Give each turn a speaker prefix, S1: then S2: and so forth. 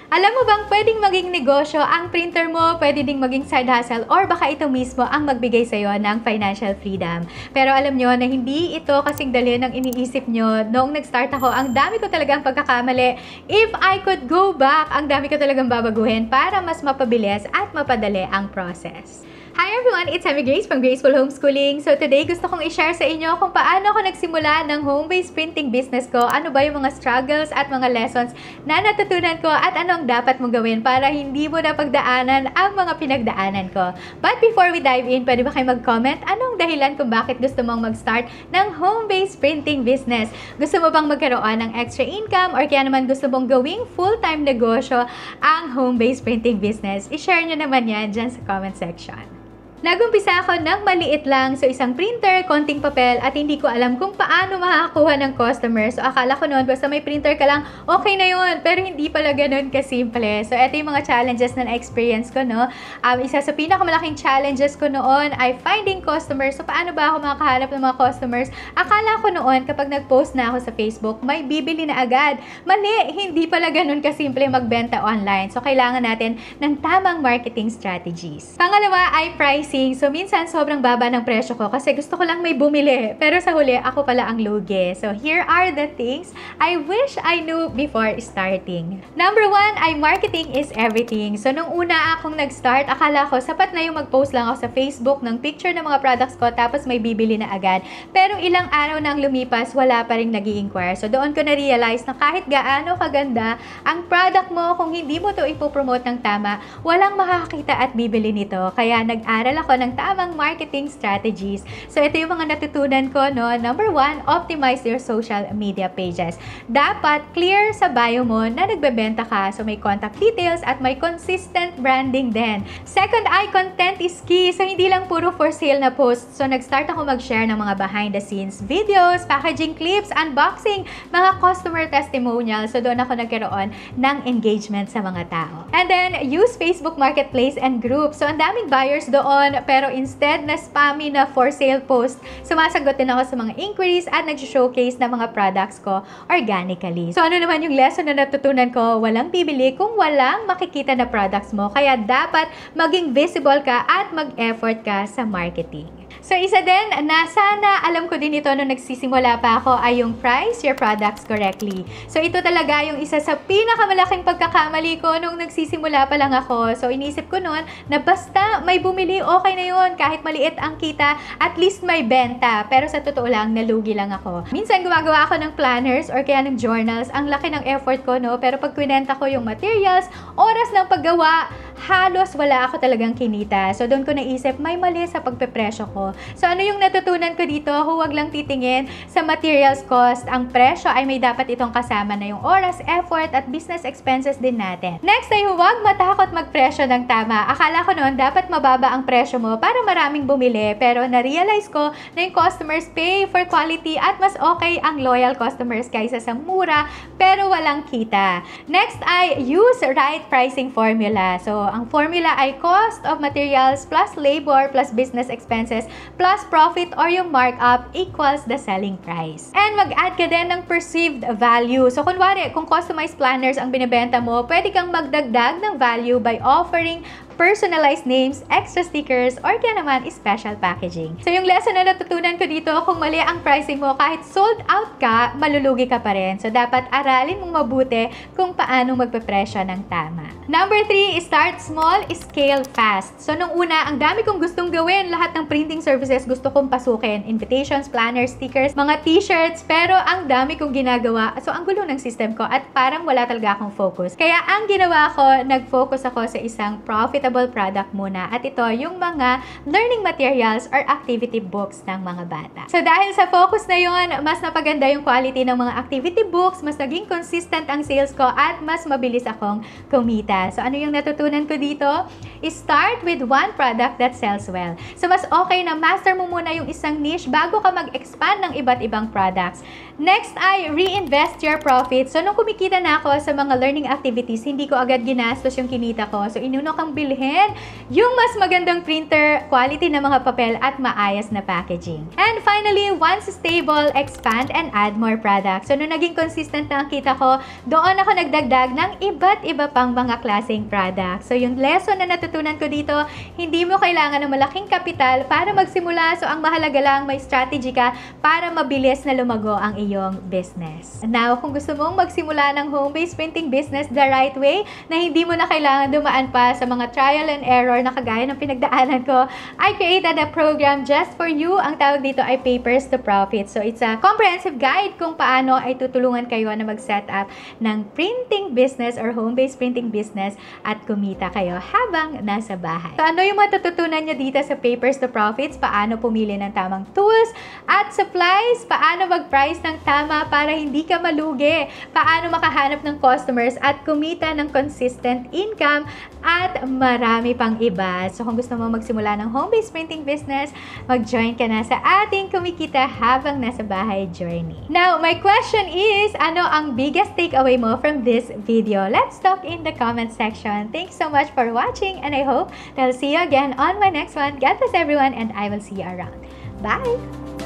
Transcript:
S1: Alam mo bang pwedeng maging negosyo ang printer mo, pwede ding maging side hustle, or baka ito mismo ang magbigay sa'yo ng financial freedom. Pero alam nyo na hindi ito kasing dali ng iniisip nyo. Noong nag-start ako, ang dami ko talagang pagkakamali. If I could go back, ang dami ko talagang babaguhin para mas mapabilis at mapadali ang process. Hi everyone! It's Amy Grace from Graceful Homeschooling. So today, gusto kong i-share sa inyo kung paano ako nagsimula ng home-based printing business ko, ano ba yung mga struggles at mga lessons na natutunan ko at anong dapat mong gawin para hindi mo napagdaanan ang mga pinagdaanan ko. But before we dive in, pwede ba kayo mag-comment anong dahilan kung bakit gusto mong mag-start ng home-based printing business? Gusto mo bang magkaroon ng extra income or kaya naman gusto mong gawing full-time negosyo ang home-based printing business? I-share nyo naman yan dyan sa comment section. Nagumpisa ako ng maliit lang, so isang printer, konting papel, at hindi ko alam kung paano makakakuha ng customers. So akala ko noon, basta may printer ka lang, okay na yun. Pero hindi pala ganun kasimple. So ito yung mga challenges na na-experience ko, no? Isa sa pinakamalaking challenges ko noon ay finding customers. So paano ba ako makakahanap ng mga customers? Akala ko noon, kapag nag-post na ako sa Facebook, may bibili na agad. Mali, hindi pala ganun kasimple magbenta online. So kailangan natin ng tamang marketing strategies. Pangalawa ay price. So, minsan sobrang baba ng presyo ko kasi gusto ko lang may bumili. Pero sa huli, ako pala ang lugi. So, here are the things I wish I knew before starting. Number 1 ay marketing is everything. So, nung una akong nag-start, akala ko sapat na yung mag-post lang ako sa Facebook ng picture ng mga products ko tapos may bibili na agad. Pero ilang araw nang lumipas, wala pa rin nag-i-inquire. So, doon ko na-realize na kahit gaano kaganda ang product mo, kung hindi mo to ipopromote ng tama, walang makakakita at bibili nito. Kaya nag-aral ako ng tamang marketing strategies. So, ito yung mga natutunan ko, no? Number 1, optimize your social media pages. Dapat clear sa bio mo na nagbebenta ka. So, may contact details at may consistent branding din. Second ay content is key. So, hindi lang puro for sale na post. So, nag-start ako mag-share ng mga behind the scenes videos, packaging clips, unboxing, mga customer testimonials. So, doon ako nagkaroon ng engagement sa mga tao. And then, use Facebook Marketplace and groups. So, ang daming buyers doon. Pero instead na spammy na for sale post, sumasagot din ako sa mga inquiries at nag-showcase ng mga products ko organically. So ano naman yung lesson na natutunan ko? Walang bibili kung walang makikita na products mo. Kaya dapat maging visible ka at mag-effort ka sa marketing. So, isa din na sana alam ko din ito nung nagsisimula pa ako ay yung price your products correctly. So, ito talaga yung isa sa pinakamalaking pagkakamali ko nung nagsisimula pa lang ako. So, inisip ko noon na basta may bumili, okay na yun. Kahit maliit ang kita, at least may benta. Pero sa totoo lang, nalugi lang ako. Minsan, gumagawa ako ng planners or kaya ng journals. Ang laki ng effort ko, no? Pero pag kwinenta ko yung materials, oras ng paggawa, halos wala ako talagang kinita. So, doon ko naisip, may mali sa pagpepresyo ko. So, ano yung natutunan ko dito? Huwag lang titingin sa materials cost. Ang presyo ay may dapat itong kasama na yung oras, effort, at business expenses din natin. Next ay huwag matakot magpresyo ng tama. Akala ko noon, dapat mababa ang presyo mo para maraming bumili. Pero na-realize ko na yung customers pay for quality at mas okay ang loyal customers kaysa sa mura pero walang kita. Next ay use right pricing formula. So, ang formula ay cost of materials plus labor plus business expenses plus profit or yung markup equals the selling price. And mag-add ka din ng perceived value. So, kunwari, kung customized planners ang binibenta mo, pwede kang magdagdag ng value by offering personalized names, extra stickers, or kaya naman special packaging. So, yung lesson na natutunan ko dito, kung mali ang pricing mo, kahit sold out ka, malulugi ka pa rin. So, dapat aralin mong mabuti kung paano magpepresyo ng tama. Number 3, start small, scale fast. So, nung una, ang dami kong gustong gawin. Lahat ng printing services gusto kong pasukin. Invitations, planners, stickers, mga t-shirts, pero ang dami kong ginagawa. So, ang gulo ng system ko at parang wala talaga akong focus. Kaya, ang ginawa ko, nag-focus ako sa isang profitable product muna. At ito, yung mga learning materials or activity books ng mga bata. So, dahil sa focus na yun, mas napaganda yung quality ng mga activity books, mas naging consistent ang sales ko, at mas mabilis akong kumita. So, ano yung natutunan ko dito? Start with one product that sells well. So, mas okay na master mo muna yung isang niche bago ka mag-expand ng iba't ibang products. Next ay reinvest your profits. So, nung kumikita na ako sa mga learning activities, hindi ko agad ginastos yung kinita ko. So, inuna kang bilhin yung mas magandang printer, quality na mga papel, at maayos na packaging. And finally, once stable, expand and add more products. So, nung naging consistent na ang kita ko, doon ako nagdagdag ng iba't iba pang mga klaseng products. So, yung lesson na natutunan ko dito, hindi mo kailangan ng malaking kapital para magsimula. So, ang mahalaga lang, may strategy ka para mabilis na lumago ang iyong business. Now, kung gusto mong magsimula ng home-based printing business the right way, na hindi mo na kailangan dumaan pa sa mga trial and error na kagaya ng pinagdaanan ko, I created a program just for you. Ang tawag dito ay Papers to Profit. So, it's a comprehensive guide kung paano ay tutulungan kayo na mag-set up ng printing business or home-based printing business at kumita kayo habang nasa bahay. So, ano yung matututunan nyo dito sa Papers to Profits? Paano pumili ng tamang tools at supplies? Paano mag-price ng tama para hindi ka malugi? Paano makahanap ng customers at kumita ng consistent income at marami pang iba. So kung gusto mo magsimula ng home-based printing business, mag-join ka na sa ating kumikita habang nasa bahay journey. Now, my question is, ano ang biggest takeaway mo from this video? Let's talk in the comment section. Thanks so much for watching and I hope that I'll see you again on my next one. God bless everyone and I will see you around. Bye!